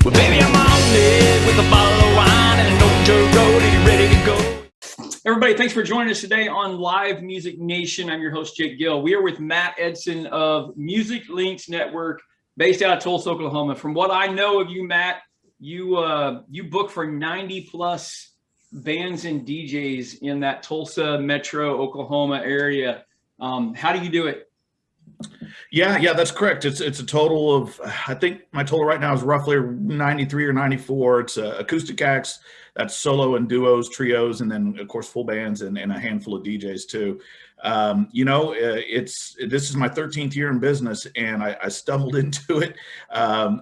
Well, baby, I'm on it with a bottle of wine and an old dirt road. Are you ready to go? Everybody, thanks for joining us today on Live Music Nation. I'm your host, Jake Gill. We are with Matt Eisdon of MusicLynx Network, based out of Tulsa, Oklahoma. From what I know of you, Matt, you book for 90 plus bands and DJs in that Tulsa metro Oklahoma area. How do you do it? Yeah, that's correct. It's a total of, I think my total right now is roughly 93 or 94. It's acoustic acts, that's solo and duos, trios, and then of course full bands and a handful of DJs too. This is my 13th year in business, and I stumbled into it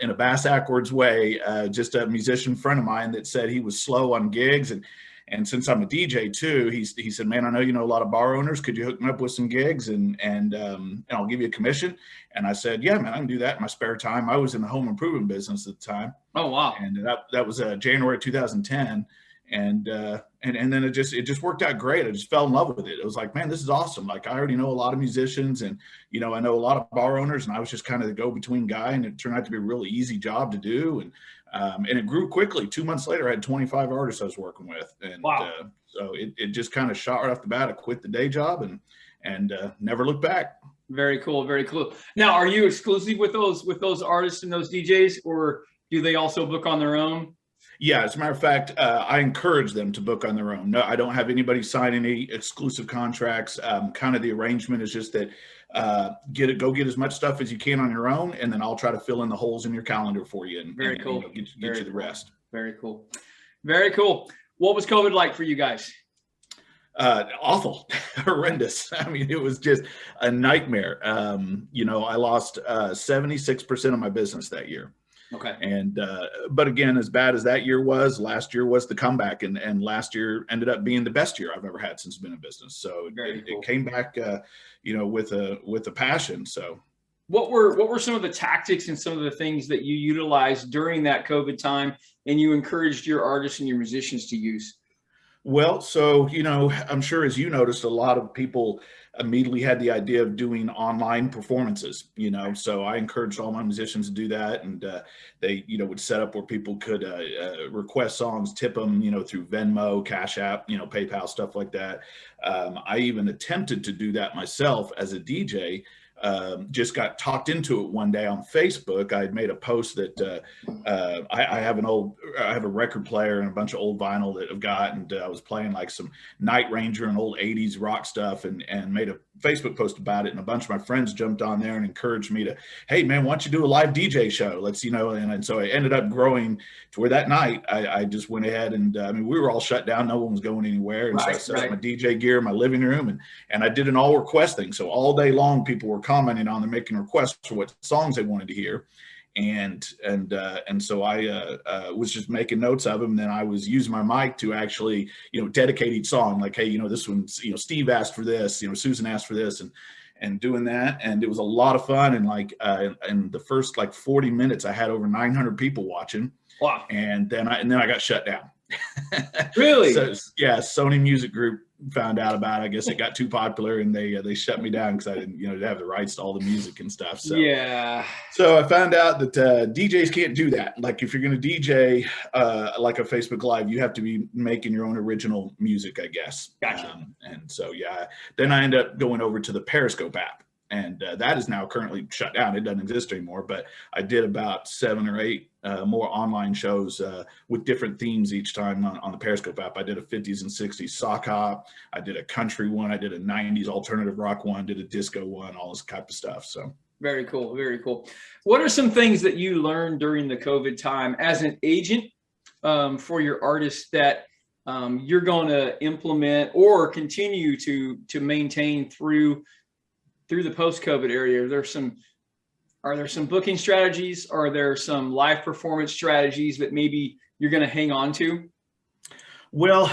in a bass backwards way. Just a musician friend of mine that said he was slow on gigs, and since I'm a DJ too, he said, "Man, I know you know a lot of bar owners. Could you hook me up with some gigs and I'll give you a commission?" And I said, "Yeah, man, I can do that in my spare time." I was in the home improvement business at the time. Oh, wow! And that was January 2010, and then it just worked out great. I just fell in love with it. It was like, man, this is awesome. Like, I already know a lot of musicians, and I know a lot of bar owners, and I was just kind of the go-between guy, and it turned out to be a really easy job to do. And it grew quickly. 2 months later, I had 25 artists I was working with. And wow. So it just kind of shot right off the bat. I quit the day job and never looked back. Very cool. Very cool. Now, are you exclusive with those artists and those DJs, or do they also book on their own? Yeah, as a matter of fact, I encourage them to book on their own. No, I don't have anybody sign any exclusive contracts. Kind of the arrangement is just that go get as much stuff as you can on your own, and then I'll try to fill in the holes in your calendar for you and very cool. Get you the rest. Very cool. Very cool. What was COVID like for you guys? Awful, horrendous. I mean, it was just a nightmare. I lost 76% of my business that year. Okay. And but again, as bad as that year was, last year was the comeback, and last year ended up being the best year I've ever had since I've been in business. So it came back, with a passion. So what were some of the tactics and some of the things that you utilized during that COVID time, and you encouraged your artists and your musicians to use? Well, so, I'm sure as you noticed, a lot of people immediately had the idea of doing online performances, so I encouraged all my musicians to do that. And they, would set up where people could request songs, tip them, through Venmo, Cash App, PayPal, stuff like that. I even attempted to do that myself as a DJ. Just got talked into it one day on Facebook. I had made a post that I have a record player and a bunch of old vinyl that I've got, and I was playing like some Night Ranger and old 80s rock stuff, and made a Facebook post about it. And a bunch of my friends jumped on there and encouraged me to, "Hey man, why don't you do a live DJ show? Let's, and so it ended up growing to where that night I just went ahead and we were all shut down. No one was going anywhere. And so I set up my DJ gear in my living room, and I did an all request thing. So all day long, people were commenting on them, making requests for what songs they wanted to hear. And so I was just making notes of them. And then I was using my mic to actually, dedicate each song. Like, hey, this one, Steve asked for this, Susan asked for this, and doing that. And it was a lot of fun. And in the first 40 minutes, I had over 900 people watching. Wow. And then I got shut down. Really? So yeah, Sony Music Group found out about it. I guess it got too popular, and they shut me down because I didn't have the rights to all the music and stuff. So yeah. So I found out that DJs can't do that. Like, if you're going to DJ like a Facebook Live, you have to be making your own original music, I guess. Gotcha. And so then I ended up going over to the Periscope app. And that is now currently shut down. It doesn't exist anymore. But I did about 7 or 8 more online shows with different themes each time on the Periscope app. I did a 50s and 60s sock hop. I did a country one. I did a 90s alternative rock one. Did a disco one. All this type of stuff. So very cool. Very cool. What are some things that you learned during the COVID time as an agent for your artists that you're going to implement or continue to maintain through the post-COVID area? Are there some booking strategies? Are there some live performance strategies that maybe you're going to hang on to? Well,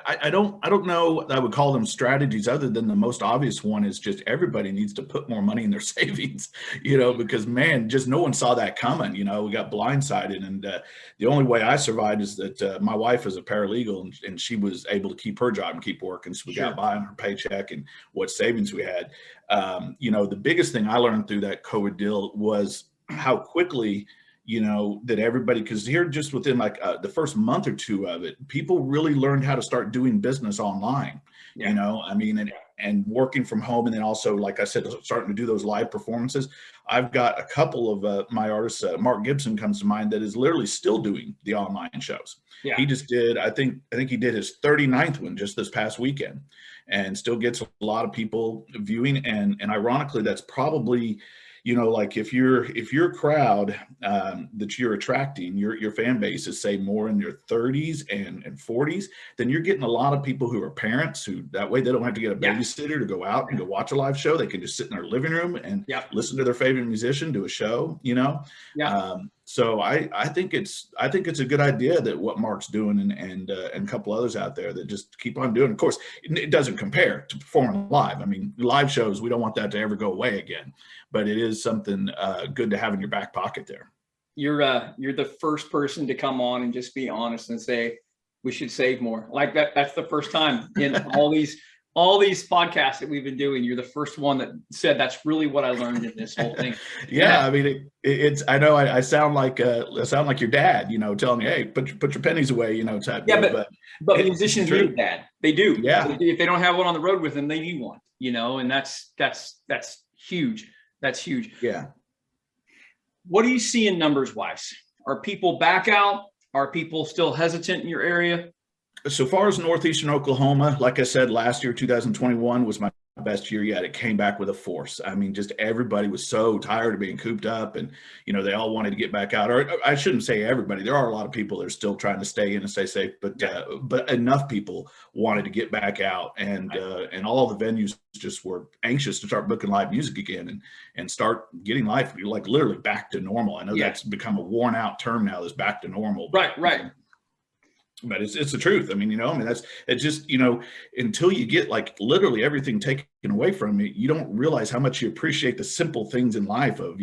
I don't know that I would call them strategies, other than the most obvious one is just everybody needs to put more money in their savings, because man, just no one saw that coming. We got blindsided, and the only way I survived is that my wife is a paralegal, and she was able to keep her job and keep working. So we got by on her paycheck and what savings we had. The biggest thing I learned through that COVID deal was how quickly that everybody, because here just within like the first month or two of it, people really learned how to start doing business online. I mean, and working from home, and then also, like I said, starting to do those live performances. I've got a couple of my artists. Mark Gibson comes to mind, that is literally still doing the online shows. Yeah. He just did, I think he did his 39th one just this past weekend, and still gets a lot of people viewing. And ironically, that's probably, like if your crowd that you're attracting, your fan base is, say, more in their 30s and 40s, then you're getting a lot of people who are parents, who that way they don't have to get a babysitter to go out and go watch a live show. They can just sit in their living room and listen to their favorite musician do a show. So I think it's a good idea that what Mark's doing, and a couple others out there that just keep on doing. Of course, it doesn't compare to performing live. I mean, live shows, we don't want that to ever go away again, but it is something good to have in your back pocket there. You're the first person to come on and just be honest and say we should save more. Like that's the first time in all these podcasts that we've been doing. You're the first one that said that's really what I learned in this whole thing. I mean, it's I know I sound like your dad, telling me, hey, put your pennies away, type. Yeah, but musicians need dad. They do. Yeah. If they don't have one on the road with them, they need one. And that's huge. That's huge. Yeah. What do you see in numbers wise? Are people back out? Are people still hesitant in your area? So far as Northeastern Oklahoma, like I said, last year, 2021 was my best year yet. It came back with a force. I mean, just everybody was so tired of being cooped up, and they all wanted to get back out. Or I shouldn't say everybody. There are a lot of people that are still trying to stay in and stay safe, but enough people wanted to get back out, and all the venues just were anxious to start booking live music again and start getting life like literally back to normal. I know that's become a worn out term now, this back to normal. Right. But it's the truth. I mean, that's just, until you get like literally everything taken away from you, you don't realize how much you appreciate the simple things in life of,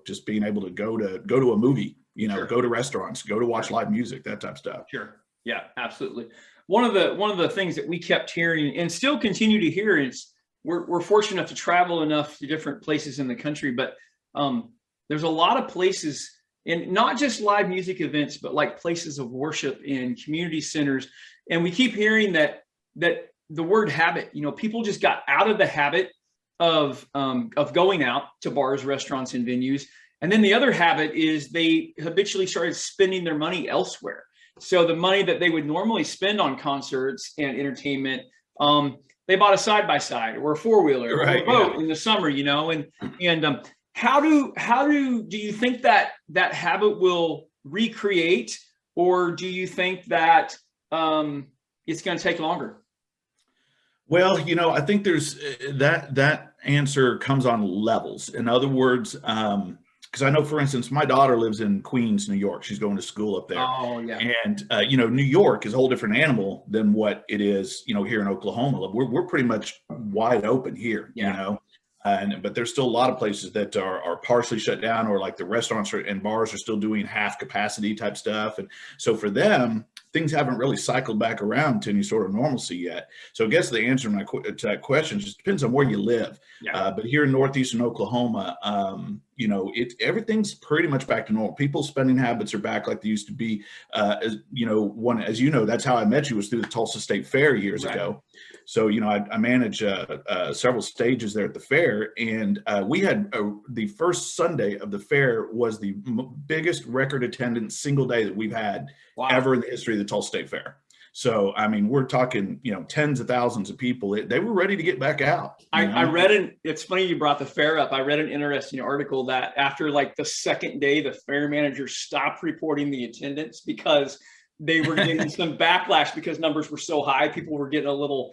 just being able to go to a movie, go to restaurants, go to watch live music, that type of stuff. Sure. Yeah, absolutely. One of the things that we kept hearing and still continue to hear is we're fortunate enough to travel enough to different places in the country, but there's a lot of places, and not just live music events, but like places of worship in community centers. And we keep hearing that the word habit, people just got out of the habit of going out to bars, restaurants, and venues. And then the other habit is they habitually started spending their money elsewhere. So the money that they would normally spend on concerts and entertainment, they bought a side-by-side or a four-wheeler or a boat in the summer, and How do you think that habit will recreate, or do you think that it's going to take longer? Well, I think there's that answer comes on levels. In other words, because I know, for instance, my daughter lives in Queens, New York. She's going to school up there. Oh, yeah. And New York is a whole different animal than what it is, here in Oklahoma. We're pretty much wide open here, but there's still a lot of places that are partially shut down, or like the restaurants and bars are still doing half capacity type stuff. And so for them, things haven't really cycled back around to any sort of normalcy yet. So I guess the answer to that question just depends on where you live. But here in Northeastern Oklahoma, everything's pretty much back to normal. People's spending habits are back like they used to be. As that's how I met you, was through the Tulsa State Fair years ago. So, I manage several stages there at the fair, and we had the first Sunday of the fair was the biggest record attendance single day that we've had ever in the history of the Tulsa State Fair. So, I mean, we're talking, tens of thousands of people. They were ready to get back out. I read it's funny you brought the fair up. I read an interesting article that after like the second day, the fair manager stopped reporting the attendance because they were getting some backlash because numbers were so high. People were getting a little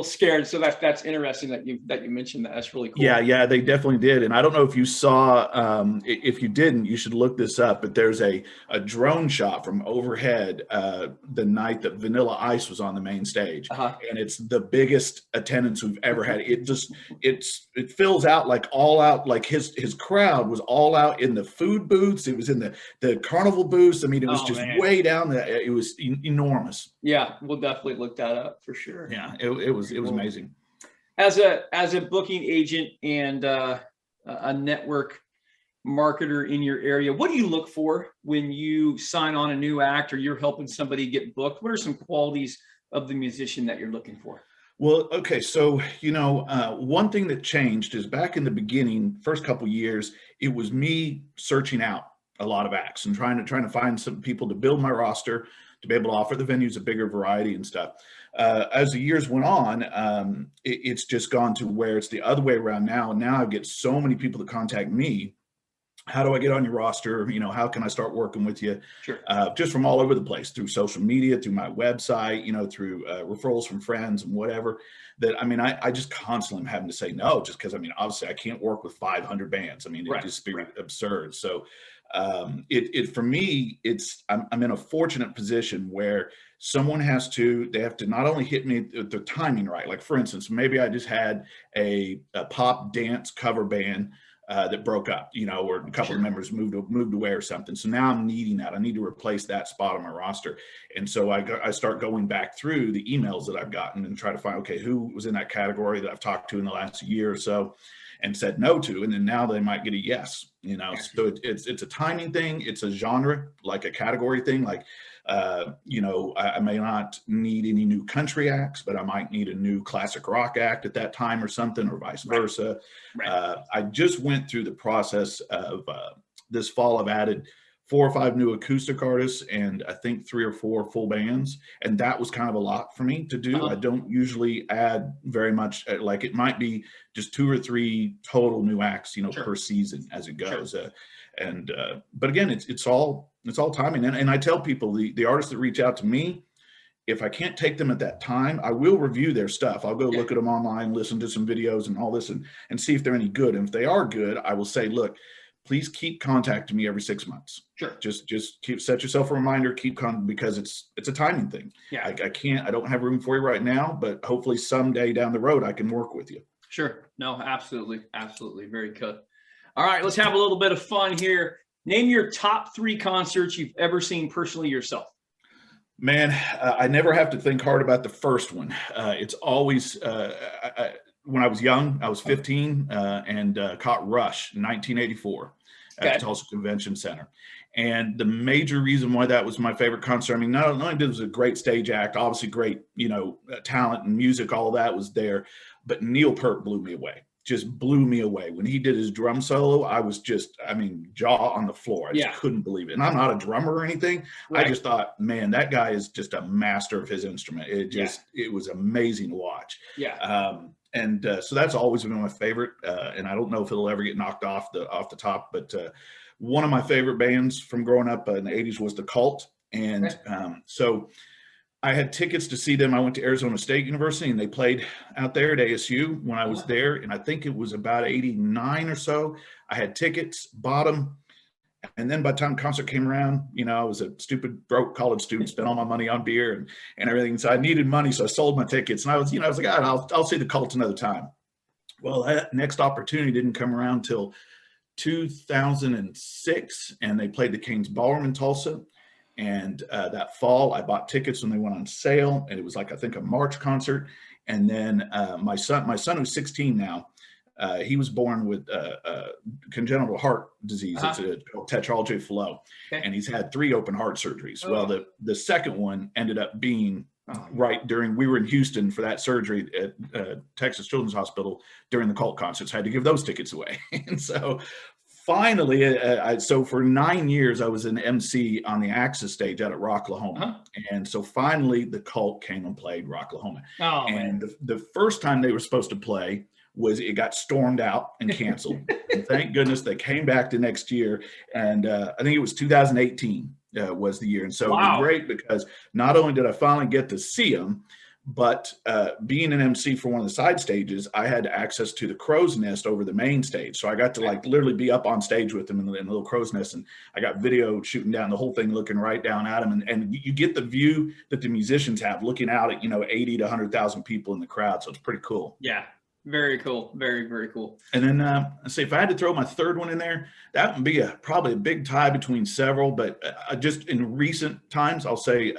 scared. So that's interesting that you mentioned that. That's really cool. Yeah, they definitely did. And I don't know if you saw, if you didn't, you should look this up. But there's a drone shot from overhead the night that Vanilla Ice was on the main stage, and it's the biggest attendance we've ever had. It fills out like all out. Like his crowd was all out in the food booths. It was in the carnival booths. I mean, it was way down there. It was enormous. Yeah, we'll definitely look that up for sure. Yeah, it was amazing. As a booking agent and a network, marketer in your area. What do you look for when you sign on a new act or you're helping somebody get booked? What are some qualities of the musician that you're looking for? Well, okay, so one thing that changed is back in the beginning, first couple years, it was me searching out a lot of acts and trying to find some people to build my roster to be able to offer the venues a bigger variety and stuff. As the years went on, it's just gone to where it's the other way around now. Now I get so many people that contact me. How do I get on your roster? How can I start working with you? Sure. Just from all over the place, through social media, through my website, through referrals from friends and whatever. That I just constantly am having to say no, just because obviously I can't work with 500 bands. It'd just be absurd. So for me, I'm in a fortunate position where they have to not only hit me the timing right. Like, for instance, maybe I just had a pop dance cover band that broke up, or a couple of members moved away or something. So now I'm needing that. I need to replace that spot on my roster. And so I start going back through the emails that I've gotten and try to find, okay, who was in that category that I've talked to in the last year or so and said no to, and then now they might get a yes. So it's a timing thing. It's a genre, like a category thing. Like, I may not need any new country acts, but I might need a new classic rock act at that time or something, or vice versa. Right. I just went through the process of this fall. I've added 4 or 5 new acoustic artists and I think 3 or 4 full bands. And that was kind of a lot for me to do. I don't usually add very much, like it might be just 2 or 3 total new acts, per season as it goes. Sure. But again, it's all timing. And I tell people, the artists that reach out to me, if I can't take them at that time, I will review their stuff. I'll go look at them online, listen to some videos and all this, and see if they're any good. And if they are good, I will say, look, please keep contacting me every 6 months. Sure. Just set yourself a reminder, because it's a timing thing. Yeah. I don't have room for you right now, but hopefully someday down the road I can work with you. Sure. No, absolutely. Absolutely. Very good. All right, let's have a little bit of fun here. Name your top 3 concerts you've ever seen personally yourself. Man, I never have to think hard about the first one. It's always, when I was young, I was 15 and caught Rush in 1984 at the Tulsa Convention Center. And the major reason why that was my favorite concert, not only did it was a great stage act, obviously great, talent and music, all of that was there, but Neil Peart blew me away. Just blew me away. When he did his drum solo, I was just, jaw on the floor. I just couldn't believe it. And I'm not a drummer or anything. Right. I just thought, man, that guy is just a master of his instrument. It was amazing to watch. Yeah. So that's always been my favorite. And I don't know if it'll ever get knocked off the top, but one of my favorite bands from growing up in the 80s was the Cult. And so I had tickets to see them. I went to Arizona State University and they played out there at ASU when I was there. And I think it was about 89 or so. I had tickets, bought them. And then by the time the concert came around, I was a stupid, broke college student, spent all my money on beer and everything. So I needed money. So I sold my tickets and I was like, I'll see the Cult another time. Well, that next opportunity didn't come around until 2006. And they played the King's Ballroom in Tulsa. And that fall, I bought tickets when they went on sale, and it was like, I think, a March concert. And then my son who's 16 now, he was born with congenital heart disease. It's called tetralogy of Fallot, and he's had 3 open heart surgeries. Well, the second one ended up being we were in Houston for that surgery at Texas Children's Hospital during the Cult concerts. I had to give those tickets away, and so. Finally, so for 9 years, I was an MC on the Axis stage out at Rocklahoma. And so finally, the Cult came and played Rocklahoma. And the first time they were supposed to play was it got stormed out and canceled. And thank goodness they came back the next year. And I think it was 2018 was the year. And so it was great because not only did I finally get to see them, but being an MC for one of the side stages, I had access to the crow's nest over the main stage. So I got to literally be up on stage with them in the little crow's nest. And I got video shooting down the whole thing, looking right down at them. And you get the view that the musicians have looking out at, 80 to 100,000 people in the crowd. So it's pretty cool. Yeah. Very cool. Very, very cool. And then let's see, if I had to throw my third one in there, that would be probably a big tie between several, but just in recent times, I'll say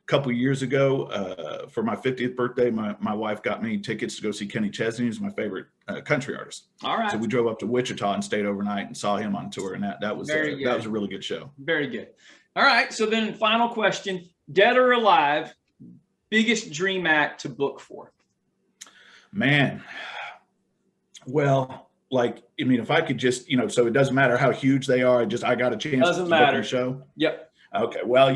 couple of years ago, for my 50th birthday, my wife got me tickets to go see Kenny Chesney, who's my favorite country artist. All right. So we drove up to Wichita and stayed overnight and saw him on tour, and that was a really good show. Very good. All right. So then, final question: dead or alive, biggest dream act to book for? Man, well, like, I mean, if I could just, so it doesn't matter how huge they are. I got a chance to book a show. Yep. Okay. Well,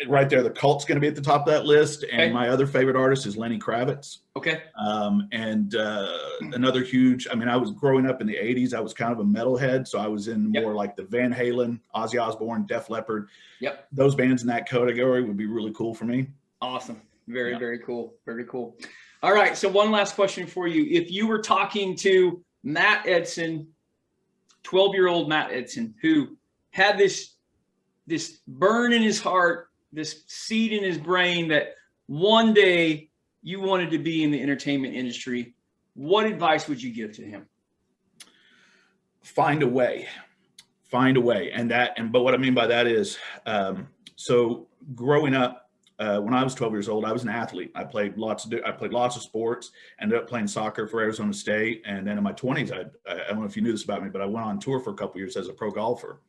right there, the Cult's going to be at the top of that list. And my other favorite artist is Lenny Kravitz. Okay. And another huge, I was growing up in the 80s. I was kind of a metalhead. So I was in more like the Van Halen, Ozzy Osbourne, Def Leppard. Yep. Those bands in that category would be really cool for me. Awesome. Very cool. Very cool. All right. So one last question for you. If you were talking to Matt Edson, 12-year-old Matt Edson, who had this burn in his heart, this seed in his brain that one day you wanted to be in the entertainment industry, what advice would you give to him? Find a way. But what I mean by that is, so growing up, when I was 12 years old, I was an athlete. I played lots of sports, ended up playing soccer for Arizona State. And then in my 20s, I don't know if you knew this about me, but I went on tour for a couple of years as a pro golfer.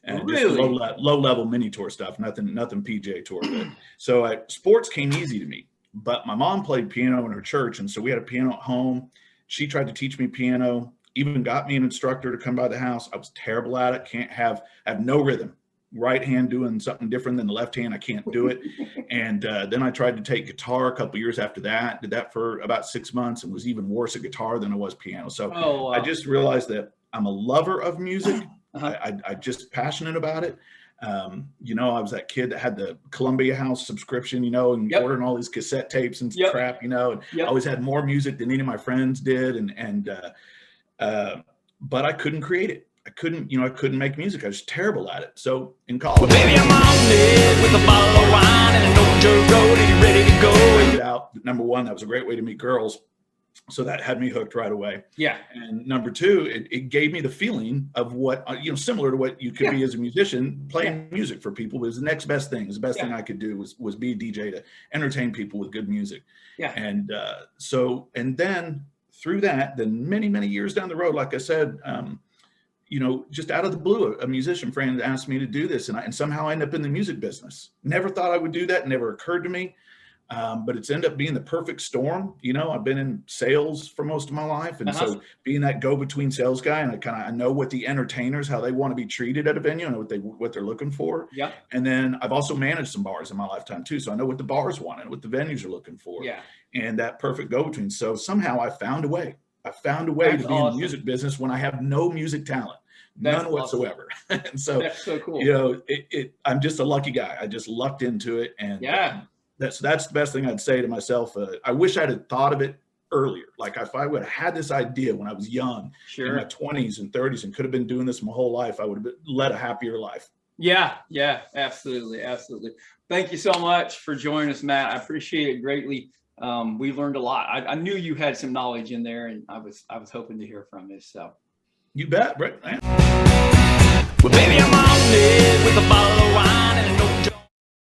And really? Just low level mini tour stuff, nothing PGA tour. But so sports came easy to me. But my mom played piano in her church, and so we had a piano at home. She tried to teach me piano, even got me an instructor to come by the house. I was terrible at it. I have no rhythm. Right hand doing something different than the left hand, I can't do it. And then I tried to take guitar a couple years after that. Did that for about 6 months and was even worse at guitar than I was piano. So I just realized that I'm a lover of music. I just passionate about it. I was that kid that had the Columbia House subscription, and ordering all these cassette tapes and crap, and I always had more music than any of my friends did. But I couldn't create it. I couldn't make music. I was terrible at it. So in college, well, baby, I'm on it with a bottle of wine and an old dirt road, and you're ready to go. Out, number one, that was a great way to meet girls. So that had me hooked right away. Yeah. And number two, it gave me the feeling of what, similar to what you could be as a musician, playing music for people was the next best thing. It was the best thing I could do was be a DJ to entertain people with good music. Yeah. And and then through that, then many, many years down the road, like I said, just out of the blue, a musician friend asked me to do this, and somehow I ended up in the music business. Never thought I would do that. Never occurred to me. But it's ended up being the perfect storm. I've been in sales for most of my life. And so being that go-between sales guy, and I know what the entertainers, how they want to be treated at a venue and what they're looking for. Yeah. And then I've also managed some bars in my lifetime too. So I know what the bars want and what the venues are looking for. Yeah. And that perfect go-between. So somehow I found a way. To be in the music business when I have no music talent. None whatsoever. And so that's so cool. I'm just a lucky guy. I just lucked into it. And that's the best thing I'd say to myself. I wish I'd have thought of it earlier. Like if I would have had this idea when I was young, in my 20s and 30s, and could have been doing this my whole life, I would have led a happier life. Yeah, absolutely. Thank you so much for joining us, Matt. I appreciate it greatly. We learned a lot. I knew you had some knowledge in there, and I was hoping to hear from you. So you bet, Brett. Well, baby, I'm on it with a bottle of wine and